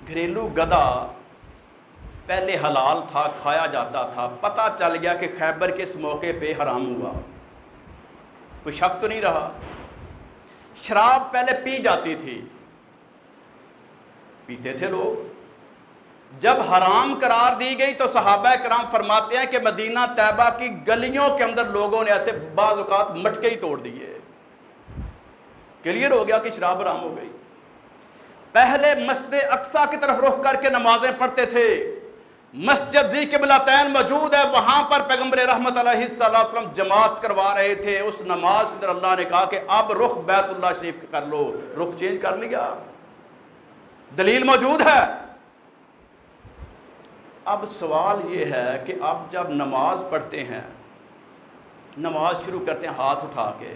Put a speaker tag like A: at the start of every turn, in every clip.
A: گھریلو گدھا پہلے حلال تھا، کھایا جاتا تھا، پتہ چل گیا کہ خیبر کے اس موقع پہ حرام ہوا، کوئی شک تو نہیں رہا۔ شراب پہلے پی جاتی تھی، پیتے تھے لوگ، جب حرام قرار دی گئی تو صحابہ کرام فرماتے ہیں کہ مدینہ طیبہ کی گلیوں کے اندر لوگوں نے ایسے بعض اوقات مٹکے ہی توڑ دیے، کلیئر ہو گیا کہ شراب حرام ہو گئی۔ پہلے مسجد اقصی کی طرف رخ کر کے نمازیں پڑھتے تھے، مسجد ذی قبلتین موجود ہے، وہاں پر پیغمبر رحمت علیہ السلام جماعت کروا رہے تھے، اس نماز کی طرف اللہ نے کہا کہ اب رخ بیت اللہ شریف کر لو، رخ چینج کر لیا، دلیل موجود ہے۔ اب سوال یہ ہے کہ اب جب نماز پڑھتے ہیں، نماز شروع کرتے ہیں ہاتھ اٹھا کے،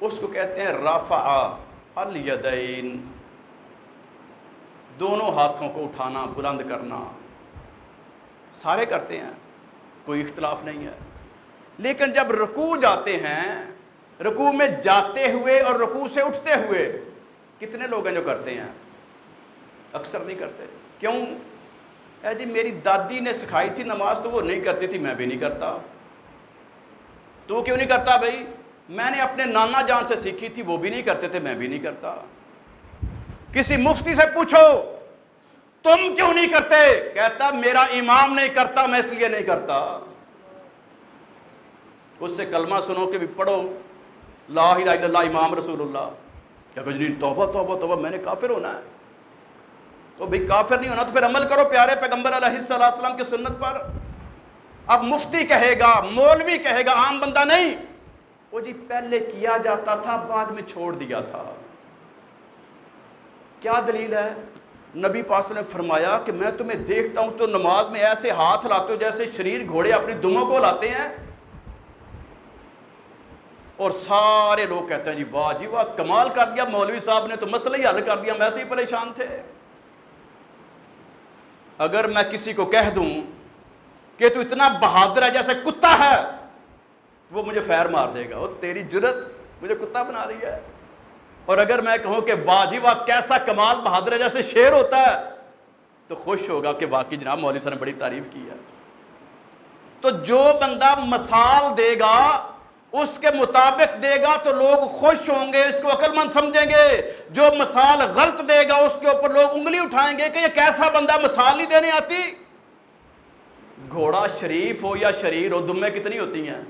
A: اس کو کہتے ہیں رفع الیدین، دونوں ہاتھوں کو اٹھانا، بلند کرنا، سارے کرتے ہیں، کوئی اختلاف نہیں ہے۔ لیکن جب رکوع جاتے ہیں، رکوع میں جاتے ہوئے اور رکوع سے اٹھتے ہوئے کتنے لوگ ہیں جو کرتے ہیں؟ اکثر نہیں کرتے۔ کیوں؟ اے جی میری دادی نے سکھائی تھی نماز تو وہ نہیں کرتی تھی، میں بھی نہیں کرتا۔ تو وہ کیوں نہیں کرتا بھائی؟ میں نے اپنے نانا جان سے سیکھی تھی، وہ بھی نہیں کرتے تھے، میں بھی نہیں کرتا۔ کسی مفتی سے پوچھو تم کیوں نہیں کرتے، کہتا میرا امام نہیں کرتا، میں اس لیے نہیں کرتا۔ اس سے کلمہ سنو کہ بھی پڑھو لا الہ الا اللہ امام رسول اللہ، کیا کہ جی توبہ توبہ توبہ میں نے کافر ہونا ہے؟ تو بھئی کافر نہیں ہونا تو پھر عمل کرو پیارے پیغمبر علیہ السلام کی سنت پر۔ اب مفتی کہے گا، مولوی کہے گا، عام بندہ نہیں، وہ جی پہلے کیا جاتا تھا بعد میں چھوڑ دیا تھا۔ کیا دلیل ہے؟ نبی پاک نے فرمایا کہ میں تمہیں دیکھتا ہوں تو نماز میں ایسے ہاتھ لاتے ہو جیسے شریر گھوڑے اپنی دموں کو لاتے ہیں، اور سارے لوگ کہتے ہیں جی واہ کمال کر دیا مولوی صاحب نے تو مسئلہ ہی حل کر دیا، ہم ایسے ہی پریشان تھے۔ اگر میں کسی کو کہہ دوں کہ تو اتنا بہادر ہے جیسے کتا ہے، وہ مجھے فیر مار دے گا، وہ تیری جرت مجھے کتا بنا رہی ہے۔ اور اگر میں کہوں کہ واہ کیسا کمال بہادر ہے جیسے شیر ہوتا ہے، تو خوش ہوگا کہ واقعی جناب مولوی صاحب نے بڑی تعریف کی ہے۔ تو جو بندہ مثال دے گا اس کے مطابق دے گا تو لوگ خوش ہوں گے، اس کو عقل مند سمجھیں گے۔ جو مثال غلط دے گا اس کے اوپر لوگ انگلی اٹھائیں گے کہ یہ کیسا بندہ، مثال نہیں دینے آتی۔ گھوڑا شریف ہو یا شریر ہو، دمیں کتنی ہوتی ہیں؟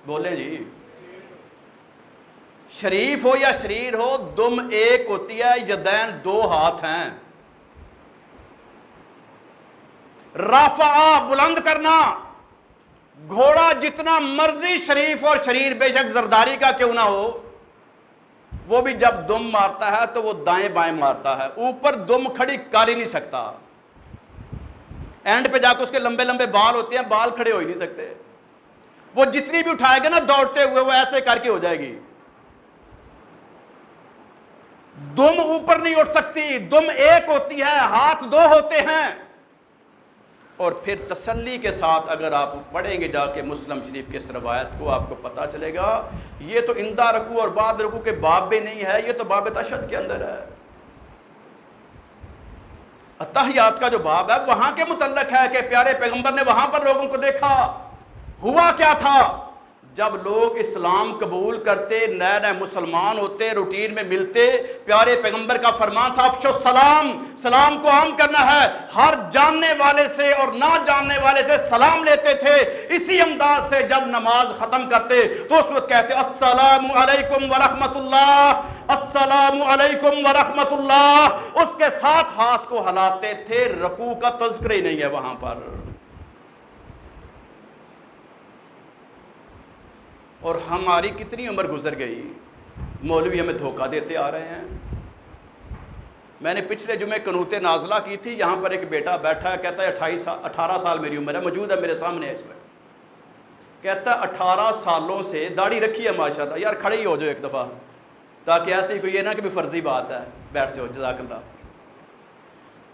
A: بولیں جی، شریف ہو یا شریر ہو، دم ایک ہوتی ہے، یدین دو ہاتھ ہیں۔ رافعہ بلند کرنا، گھوڑا جتنا مرضی شریف اور شریر بے شک زرداری کا کیوں نہ ہو، وہ بھی جب دم مارتا ہے تو وہ دائیں بائیں مارتا ہے، اوپر دم کھڑی کر ہی نہیں سکتا۔ اینڈ پہ جا کے اس کے لمبے لمبے بال ہوتے ہیں، بال کھڑے ہو ہی نہیں سکتے۔ وہ جتنی بھی اٹھائے گا نا دوڑتے ہوئے، وہ ایسے کر کے ہو جائے گی۔ دم اوپر نہیں اٹھ سکتی، دم ایک ہوتی ہے، ہاتھ دو ہوتے ہیں۔ اور پھر تسلی کے ساتھ اگر آپ پڑھیں گے جا کے مسلم شریف کے اس روایت کو، آپ کو پتا چلے گا یہ تو اندہ رکوع اور بعد رکوع کے باب میں نہیں ہے، یہ تو باب تشہد کے اندر ہے۔ اتحیات کا جو باب ہے وہاں کے متعلق ہے کہ پیارے پیغمبر نے وہاں پر لوگوں کو دیکھا، ہوا کیا تھا جب لوگ اسلام قبول کرتے، نئے نئے مسلمان ہوتے، روٹین میں ملتے، پیارے پیغمبر کا فرمان تھا افشوا السلام، سلام کو عام کرنا ہے، ہر جاننے والے سے اور نہ جاننے والے سے سلام لیتے تھے۔ اسی انداز سے جب نماز ختم کرتے تو اس وقت کہتے السلام علیکم ورحمت اللہ، السلام علیکم ورحمت اللہ، اس کے ساتھ ہاتھ کو ہلاتے تھے۔ رکوع کا تذکرہ ہی نہیں ہے وہاں پر۔ اور ہماری کتنی عمر گزر گئی، مولوی ہمیں دھوکہ دیتے آ رہے ہیں۔ میں نے پچھلے جمعے قنوت نازلہ کی تھی، یہاں پر ایک بیٹا بیٹھا ہے، کہتا ہے 18 سال میری عمر ہے، موجود ہے میرے سامنے ہے اس وقت، کہتا ہے 18 سالوں سے داڑھی رکھی ہے ماشاءاللہ، یار کھڑے ہی ہو جاؤ ایک دفعہ تاکہ ایسے ہی کوئی یہ نہ کہ بھی فرضی بات ہے، بیٹھ جاؤ جزاک اللہ۔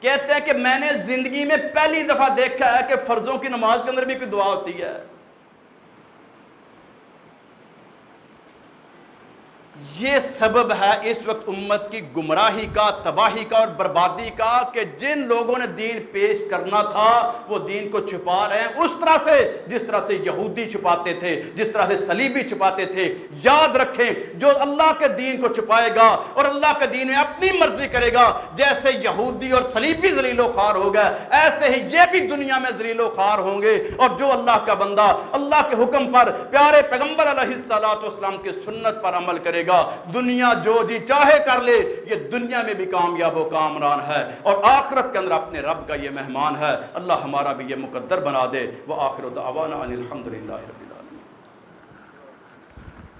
A: کہتے ہیں کہ میں نے زندگی میں پہلی دفعہ دیکھا ہے کہ فرضوں کی نماز کے اندر بھی کوئی دعا ہوتی ہے۔ یہ سبب ہے اس وقت امت کی گمراہی کا، تباہی کا اور بربادی کا، کہ جن لوگوں نے دین پیش کرنا تھا وہ دین کو چھپا رہے ہیں اس طرح سے جس طرح سے یہودی چھپاتے تھے، جس طرح سے صلیبی چھپاتے تھے۔ یاد رکھیں، جو اللہ کے دین کو چھپائے گا اور اللہ کے دین میں اپنی مرضی کرے گا، جیسے یہودی اور صلیبی ذلیل و خوار ہو گئے، ایسے ہی یہ بھی دنیا میں ذلیل و خوار ہوں گے۔ اور جو اللہ کا بندہ اللہ کے حکم پر، پیارے پیغمبر علیہ السلام کی سنت پر عمل کرے گا، دنیا جو جی چاہے کر لے، یہ دنیا میں بھی کامیاب و کامران ہے اور آخرت کے اندر اپنے رب کا یہ مہمان ہے۔ اللہ ہمارا بھی یہ مقدر بنا دے۔ وآخر دعوانا ان الحمدللہ رب العالمین۔